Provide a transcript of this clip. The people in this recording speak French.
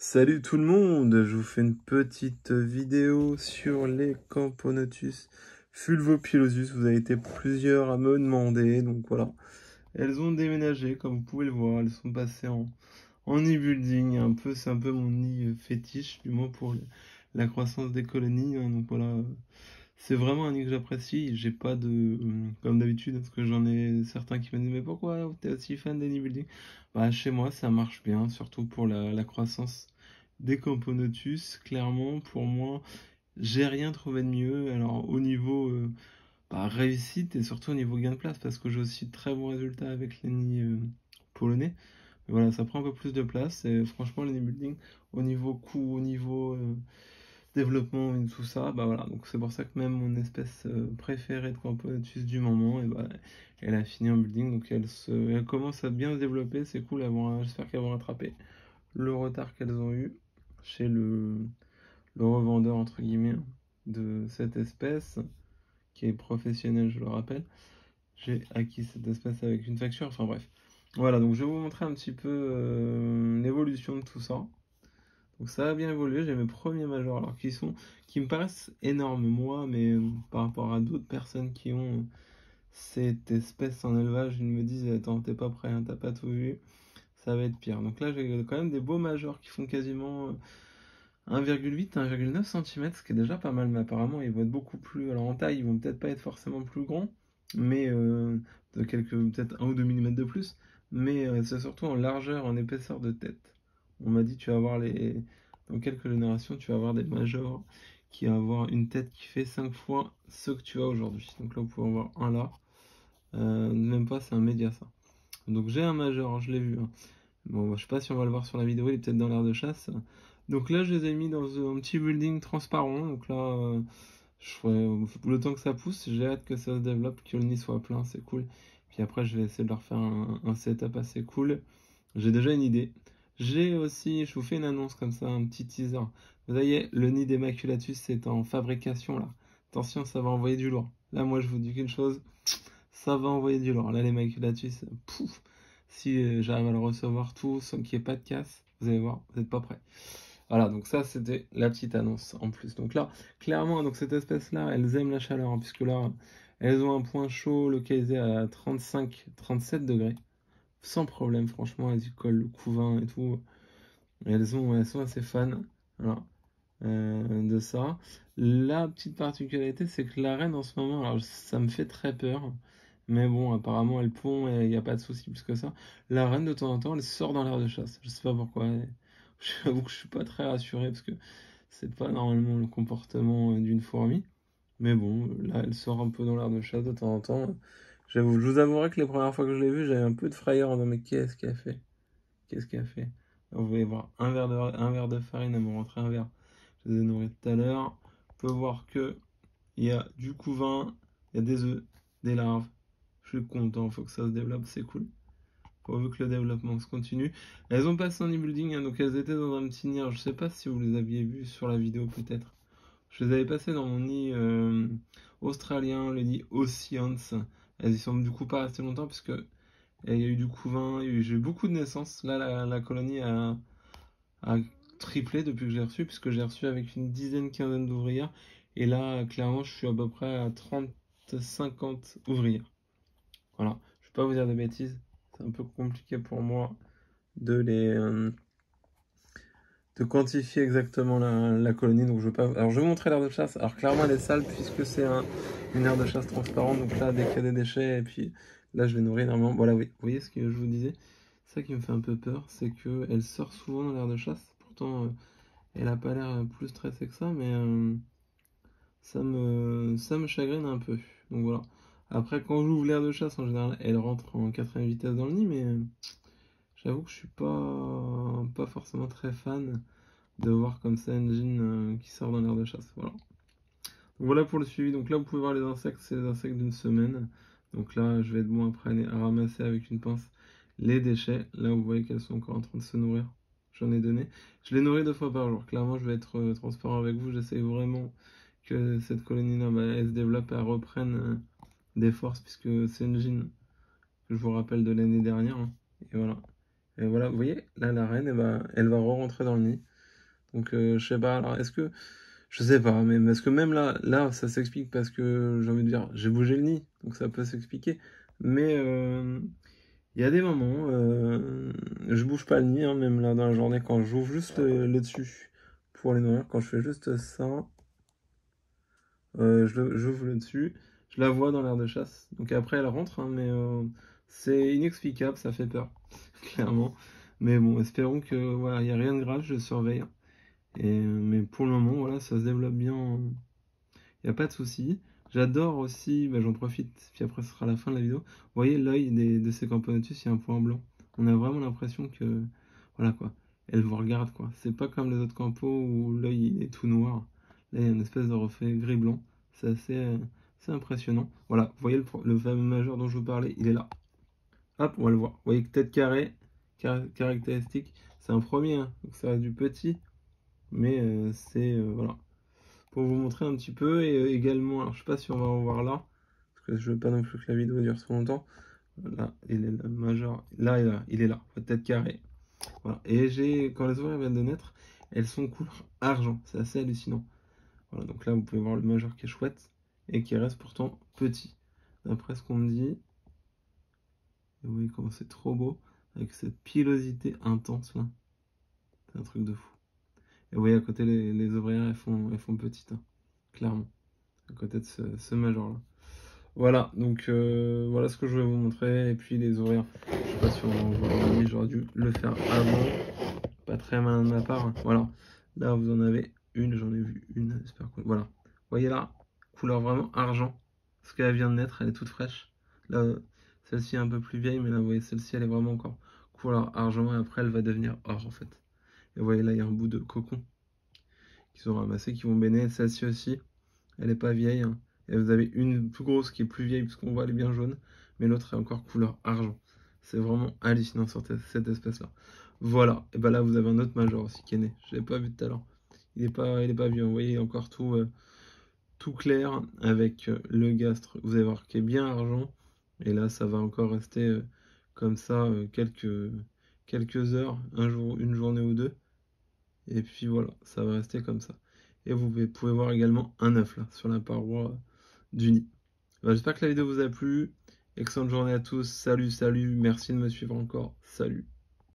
Salut tout le monde, je vous fais une petite vidéo sur les Camponotus fulvopilosus. Vous avez été plusieurs à me demander, donc voilà. Elles ont déménagé, comme vous pouvez le voir, elles sont passées en nid building. C'est un peu mon nid fétiche, du moins pour la croissance des colonies, hein. Donc voilà, c'est vraiment un nid que j'apprécie. J'ai pas de, comme d'habitude, parce que j'en ai certains qui me disent, mais pourquoi t'es aussi fan des nid building? Bah, chez moi, ça marche bien, surtout pour la croissance des Camponotus. Clairement, pour moi, j'ai rien trouvé de mieux. Alors, au niveau réussite et surtout au niveau gain de place, parce que j'ai aussi de très bons résultats avec les nids polonais. Mais voilà, ça prend un peu plus de place. Et franchement, les nid building, au niveau coût, au niveau développement et tout ça, bah voilà. Donc, c'est pour ça que même mon espèce préférée de Camponotus du moment, et bah, elle a fini en building. Donc, elle commence à bien se développer. C'est cool. J'espère qu'elles vont rattraper le retard qu'elles ont eu chez le revendeur entre guillemets de cette espèce, qui est professionnel, je le rappelle. J'ai acquis cette espèce avec une facture, enfin bref. Voilà, donc je vais vous montrer un petit peu l'évolution de tout ça. Donc ça a bien évolué, j'ai mes premiers majors, alors qui me paraissent énormes moi, mais par rapport à d'autres personnes qui ont cette espèce en élevage, ils me disent attends, t'es pas prêt, hein, t'as pas tout vu, ça va être pire. Donc là j'ai quand même des beaux majors qui font quasiment 1,8, 1,9 cm, ce qui est déjà pas mal, mais apparemment ils vont être beaucoup plus. Alors en taille, ils vont peut-être pas être forcément plus grands, mais de peut-être 1 ou 2 mm de plus, mais c'est surtout en largeur, en épaisseur de tête. On m'a dit, tu vas avoir dans quelques générations, tu vas avoir des majors qui vont avoir une tête qui fait 5 fois ce que tu as aujourd'hui. Donc là, vous pouvez en voir un là, même pas, c'est un média ça. Donc j'ai un major, je l'ai vu, hein. Bon, je sais pas si on va le voir sur la vidéo, il est peut-être dans l'air de chasse. Donc là, je les ai mis dans un petit building transparent. Donc là, je ferai le temps que ça pousse. J'ai hâte que ça se développe, que le nid soit plein, c'est cool. Puis après, je vais essayer de leur faire un setup assez cool. J'ai déjà une idée. J'ai aussi, je vous fais une annonce comme ça, un petit teaser. Vous voyez, le nid d'Emaculatus, c'est en fabrication là. Attention, ça va envoyer du lourd. Là, moi, je vous dis qu'une chose, ça va envoyer du lourd. Là, l'Emaculatus, pouf. Si j'arrive à le recevoir tout sans qu'il n'y ait pas de casse, vous allez voir, vous n'êtes pas prêts. Voilà, donc ça c'était la petite annonce en plus. Donc là, clairement, donc cette espèce-là, elles aiment la chaleur, hein, puisque là, elles ont un point chaud localisé à 35-37 degrés. Sans problème, franchement, elles y collent le couvain et tout. Elles sont assez fans, voilà, de ça. La petite particularité, c'est que la reine en ce moment, alors ça me fait très peur. Mais bon, apparemment, elle pond et il n'y a pas de souci plus que ça. La reine, de temps en temps, elle sort dans l'air de chasse. Je sais pas pourquoi. J'avoue que je suis pas très rassuré parce que c'est pas normalement le comportement d'une fourmi. Mais bon, là, elle sort un peu dans l'air de chasse de temps en temps. J'avoue, je vous avouerai que les premières fois que je l'ai vue, j'avais un peu de frayeur en disant, mais qu'est-ce qu'elle fait? Qu'est-ce qu'elle fait? Alors, vous pouvez voir un verre de farine, elle m'a rentré un verre. Je les ai nourris tout à l'heure. On peut voir que il y a du couvain, il y a des œufs, des larves. Je suis content, il faut que ça se développe, c'est cool. Pourvu que le développement se continue. Elles ont passé en e-building, hein, donc elles étaient dans un petit nid. Je sais pas si vous les aviez vues sur la vidéo peut-être. Je les avais passées dans mon nid australien, le nid Oceans. Elles y sont du coup pas resté longtemps parce que il y a eu du couvain, j'ai eu beaucoup de naissances. Là, la colonie a triplé depuis que j'ai reçu, puisque j'ai reçu avec une dizaine, quinzaine d'ouvrières. Et là, clairement, je suis à peu près à 30-50 ouvrières. Voilà, je vais pas vous dire de bêtises, c'est un peu compliqué pour moi de de quantifier exactement la colonie, donc je vais pas. Alors je vais vous montrer l'aire de chasse. Alors clairement elle est sale puisque c'est une aire de chasse transparente, donc là dès qu'il y a des déchets, et puis là je vais nourrir énormément. Voilà, oui, vous voyez ce que je vous disais, ça qui me fait un peu peur, c'est qu'elle sort souvent dans l'aire de chasse. Pourtant elle a pas l'air plus stressée que ça, mais ça me chagrine un peu. Donc voilà. Après, quand j'ouvre l'air de chasse, en général, elle rentre en quatrième vitesse dans le nid, mais j'avoue que je suis pas forcément très fan de voir comme ça une jean qui sort dans l'air de chasse. Voilà. Donc voilà pour le suivi. Donc là, vous pouvez voir les insectes, c'est les insectes d'une semaine. Donc là, je vais être bon après à ramasser avec une pince les déchets. Là, vous voyez qu'elles sont encore en train de se nourrir. J'en ai donné. Je les nourris 2 fois par jour. Clairement, je vais être transparent avec vous. J'essaie vraiment que cette colonie-là, bah, elle se développe et elle reprenne des forces, puisque c'est une jean que je vous rappelle de l'année dernière, hein. Et voilà. Et voilà, vous voyez, là, la reine, elle va re-rentrer dans le nid. Donc, je sais pas, alors est-ce que... Je sais pas, mais parce que même là, ça s'explique parce que, j'ai envie de dire, j'ai bougé le nid, donc ça peut s'expliquer. Mais il y a des moments, je bouge pas le nid, hein, même là dans la journée, quand j'ouvre juste le dessus pour les nourrir, quand je fais juste ça, j'ouvre le dessus, je la vois dans l'air de chasse. Donc après, elle rentre, hein, mais c'est inexplicable, ça fait peur, clairement. Mais bon, espérons que voilà, il n'y a rien de grave, je surveille. Mais pour le moment, voilà, ça se développe bien. Il n'y a pas de souci. J'adore aussi, bah, j'en profite, puis après ce sera la fin de la vidéo. Vous voyez l'œil de ces Camponotus, il y a un point blanc. On a vraiment l'impression que, voilà quoi, elle vous regarde quoi. C'est pas comme les autres campos où l'œil est tout noir. Là, il y a une espèce de reflet gris-blanc. C'est assez impressionnant. Voilà, vous voyez le fameux majeur dont je vous parlais, il est là. Hop, on va le voir. Vous voyez que tête carrée, caractéristique. C'est un premier, hein, donc ça reste du petit, mais voilà pour vous montrer un petit peu. Et également, alors je sais pas si on va en voir là, parce que je veux pas non plus que la vidéo dure trop longtemps. Là, il est là, majeur. Là, il est là, tête carrée. Voilà. Et quand les ovaires viennent de naître, elles sont couleur argent. C'est assez hallucinant. Voilà, donc là, vous pouvez voir le majeur qui est chouette et qui reste pourtant petit. D'après ce qu'on me dit, et vous voyez comment c'est trop beau, avec cette pilosité intense là. C'est un truc de fou. Et vous voyez à côté, les ouvrières, elles font petites, hein, clairement, à côté de ce major là. Voilà, donc voilà ce que je voulais vous montrer. Et puis les horaires, je sais pas si on voit, j'aurais dû le faire avant. Pas très malin de ma part, hein. Voilà, là vous en avez une, j'en ai vu une, j'espère que... Voilà, vous voyez là, couleur vraiment argent. Parce qu'elle vient de naître, elle est toute fraîche. Là, celle-ci est un peu plus vieille, mais là vous voyez, celle-ci elle est vraiment encore couleur argent. Et après elle va devenir or en fait. Et vous voyez là, il y a un bout de cocon qui sont ramassés, qui vont baigner. Celle-ci aussi, elle est pas vieille, hein. Et vous avez une plus grosse qui est plus vieille, parce qu'on voit elle est bien jaune, mais l'autre est encore couleur argent. C'est vraiment hallucinant sur cette espèce-là. Voilà, et ben là vous avez un autre major aussi qui est né. Je l'ai pas vu tout à l'heure. Il est pas vieux, vous voyez, encore tout clair avec le gastre. Vous allez voir qui est bien argent. Et là, ça va encore rester comme ça quelques heures, un jour, une journée ou deux. Et puis voilà, ça va rester comme ça. Et vous pouvez voir également un œuf là, sur la paroi du nid. J'espère que la vidéo vous a plu. Excellente journée à tous. Salut, salut. Merci de me suivre encore. Salut.